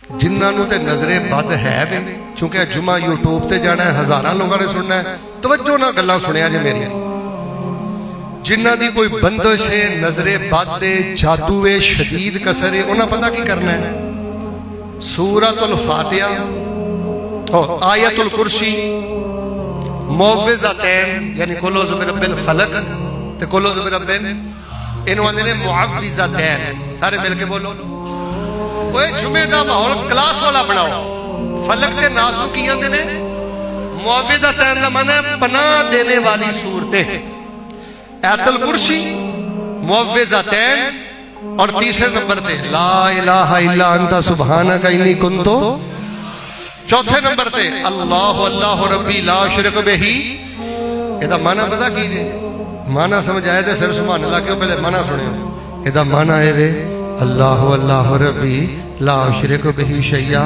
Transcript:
जिन्होंने तो नजरे बद है वे, चूंकि जुमा यूट्यूब ते जाना है, हजारों लोगों ने सुनना है, तवज्जो ना गल्लां सुनिया जे मेरी। जिन्हों की कोई बंदिश है, नजरे बद है, जादू है, शदीद कसर है, उन्हें पता की करना है, सूरतुल फातिहा और आयतुल कुर्सी मुअव्विज़तैन यानी कुल औज़ु बिरब्बिल फलक ते कुल औज़ु बिरब्बिन इन्हों आंदे ने मुअव्विज़तैन। सारे मिलके बोलो, ओए जुमे दा माहौल क्लास वाला बनाओ। फलक ते नासु की आंदे ने, मुअव्विज़तैन दा माने पनाह देने वाली सूरतें, आयतुल कुर्सी मुअव्विज़तैन और तीसरे नंबर पे ला इलाहा इल्ला अंता सुब्हानका इन्नी कुन्तु, चौथे नंबर पे अल्लाहु अल्लाहु रब्बी ला शुरिका बिही। एदा माना पता की जे, माना समझ आए तो फिर सुभान अल्लाह क्यों, पहले माना सुनियो। एदा माना है वे अल्लाहु अल्लाहु रब्बी ला शुरिका बिही शैया।